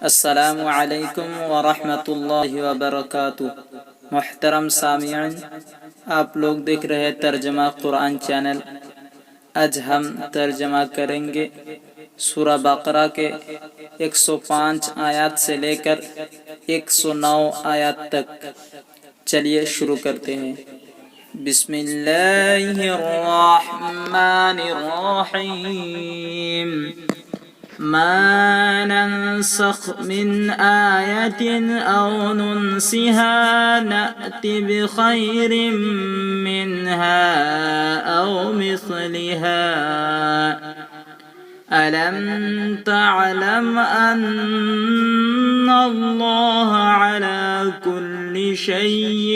السلام علیکم ورحمۃ اللہ وبرکاتہ۔ محترم سامعین، آپ لوگ دیکھ رہے ہیں ترجمہ قرآن چینل۔ آج ہم ترجمہ کریں گے سورہ بقرہ کے 105 آیات سے لے کر 109 آیات تک۔ چلیے شروع کرتے ہیں۔ بسم اللہ الرحمن الرحیم۔ ما ننسخ من آية أو ننسها نأت بخير منها أو مثلها ألم تعلم أن الله على كل شيء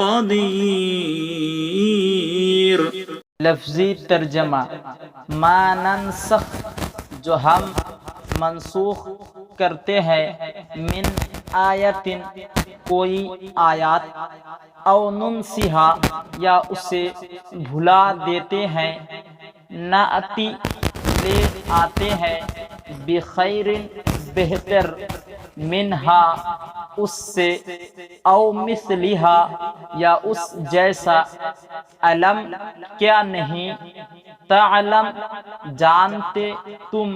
قدير۔ لفظی ترجمہ: ما ننسخ، جو ہم منسوخ کرتے ہیں، من آیت، کوئی آیات، او ننسیہا، یا اسے بھلا دیتے ہیں، ناتی، لے آتے ہیں، بخیر، بہتر، منہا، اس سے، او مثلہا، یا اس جیسا، علم، کیا نہیں، تعلم، جانتے تم،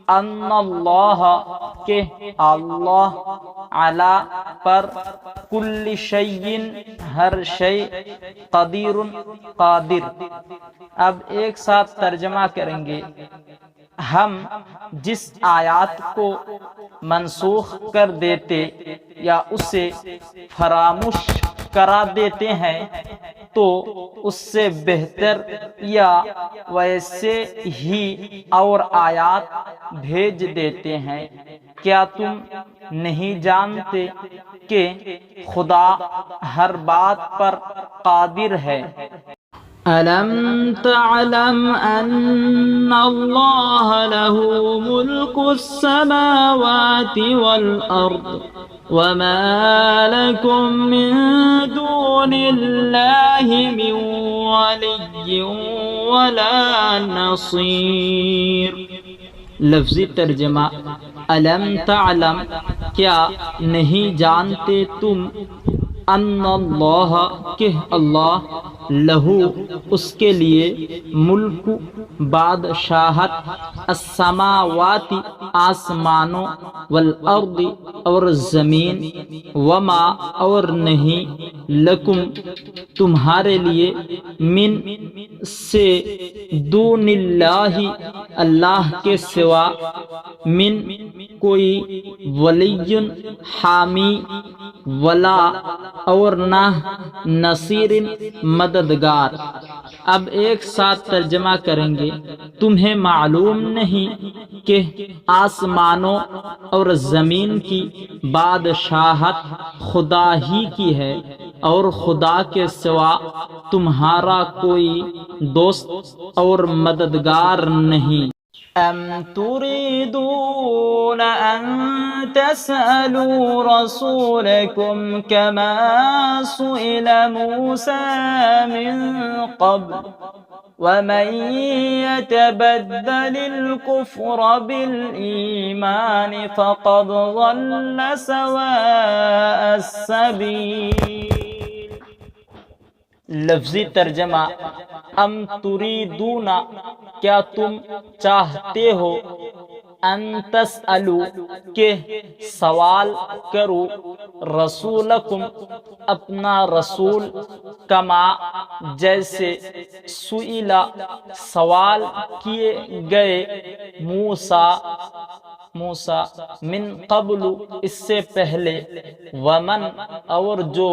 ان اللہ، کہ اللہ، علی، پر، کل شیء، ہر شے، قدیر، قادر۔ اب ایک ساتھ ترجمہ کریں گے۔ ہم جس آیات کو منسوخ کر دیتے یا اسے فراموش کرا دیتے ہیں تو اس سے بہتر یا ویسے ہی اور آیات بھیج دیتے ہیں۔ کیا تم نہیں جانتے کہ خدا ہر بات پر قادر ہے؟ أَلَمْ تَعْلَمْ أَنَّ اللَّهَ لَهُ مُلْكُ السَّمَاوَاتِ وَالْأَرْضِ وَمَا لَكُم مِّن دُونِ اللَّهِ مِن وَلِيٍّ وَلَا نَصِيرٍ۔ لفظی ترجمہ: أَلَمْ تَعْلَمْ، کیا نہیں جانتے تم، ان اللہ، کہ اللہ، لہو، اس کے لیے، ملک، بادشاہت، السماوات، آسمانوں، والارض، اور زمین، وما، اور نہیں، لکم، تمہارے لیے، من، سے، دون اللہ، اللہ کے سوا، من، کوئی، ولی، حامی، ولا، اور نہ، نصیر، مددگار۔ اب ایک ساتھ ترجمہ کریں گے۔ تمہیں معلوم نہیں کہ آسمانوں اور زمین کی بادشاہت خدا ہی کی ہے اور خدا کے سوا تمہارا کوئی دوست اور مددگار نہیں۔ أَمْ تُرِيدُونَ أَن تَسْأَلُوا رَسُولَكُمْ كَمَا سُئِلَ مُوسَىٰ مِن قَبْلُ وَمَن يَتَبَدَّلِ الْكُفْرَ بِالْإِيمَانِ فَقَدْ ضَلَّ سَوَاءَ السَّبِيلِ۔ لفظی ترجمہ: ام تریدون، کیا تم چاہتے ہو، ان تسألوا، کہ سوال کرو، رسولکم، اپنا رسول، کما، جیسے، سئلا، سوال کیے گئے، موسیٰ، من قبل، اس سے پہلے، ومن، اور جو،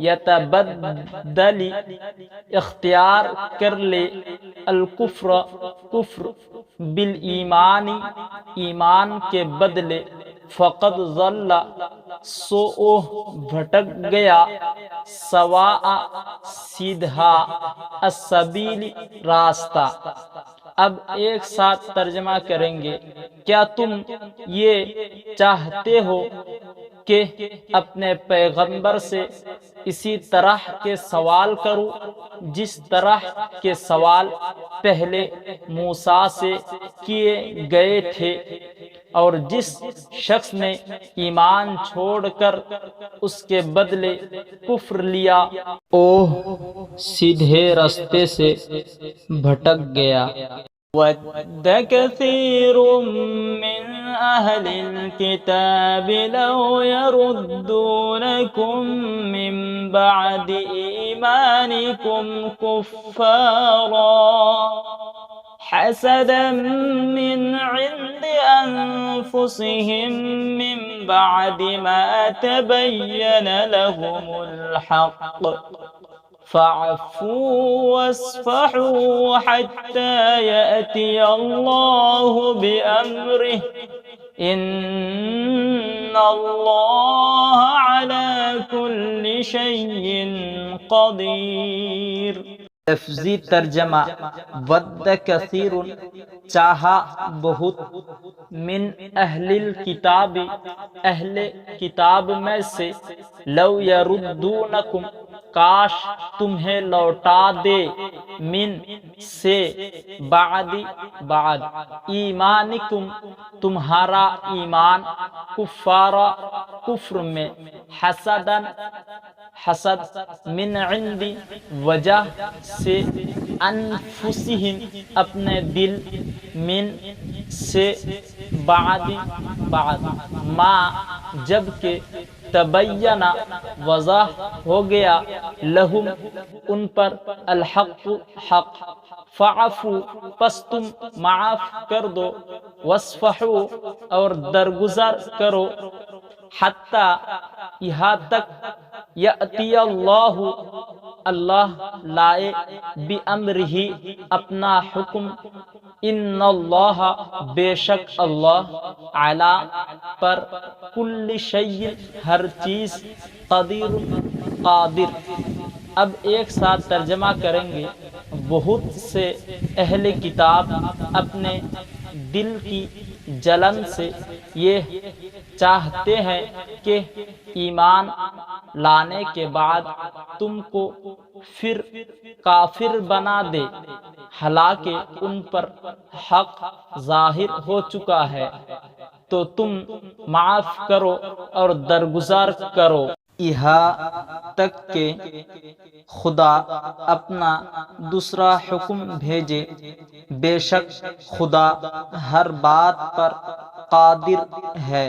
یتبدل، اختیار کر لے، الکفر، کفر، بالایمان، ایمان کے بدلے، فقد ضل، سو بھٹک گیا، سواء، سیدھا، السبیل، راستہ۔ اب ایک ساتھ ترجمہ کریں گے۔ کیا تم یہ چاہتے ہو کہ اپنے پیغمبر سے اسی طرح کے سوال کروں جس طرح کے سوال پہلے موسیٰ سے کیے گئے تھے؟ اور جس شخص نے ایمان چھوڑ کر اس کے بدلے کفر لیا وہ سیدھے راستے سے بھٹک گیا۔ وَدَّ كَثِيرٌ مِّنْ أَهْلِ الْكِتَابِ لَوْ يَرُدُّونَكُمْ مِّن بَعْدِ إِيمَانِكُمْ كُفَّارًا حَسَدًا مِّنْ عِندِ أَنفُسِهِم مِّن بَعْدِ مَا تَبَيَّنَ لَهُمُ الْحَقُّ فَاعْفُوا وَاصْفَحُوا حَتَّى يَأْتِيَ اللَّهُ بِأَمْرِهِ إِنَّ اللَّهَ عَلَى كُلِّ شَيْءٍ قَدِيرٌ۔ لفظی ترجمہ ود کثیر چاہا بہت، من اہل الکتاب اہل کتاب میں سے، لو یردونکم کاش تمہیں لوٹا دے، من سے، بعد ایمانکم تمہارا ایمان، کفارا کفر میں، حسدن حسد، من عند وجہ سے، انفسہم اپنے دل، من سے، بعد ما جب کہ، تبینہ واضح ہو گیا، لہم ان پر، الحق حق، فاعفو پس تم معاف کر دو، واصفحو اور درگزر کرو، حتی یہاں تک، یأتی اللہ اللہ لائے، بِأَمْرِهِ اپنا حکم، ان اللہ بے شک اللہ، علی پر، کل شیء ہر چیز، قدیر قادر۔ اب ایک ساتھ ترجمہ کریں گے۔ بہت سے اہل کتاب اپنے دل کی جلن سے یہ چاہتے ہیں کہ ایمان لانے کے بعد تم کو پھر کافر بنا دے، حالانکہ ان پر حق ظاہر ہو چکا ہے، تو تم معاف کرو اور درگزر کرو، یہاں تک کہ خدا اپنا دوسرا حکم بھیجے، بے شک خدا ہر بات پر قادر ہے۔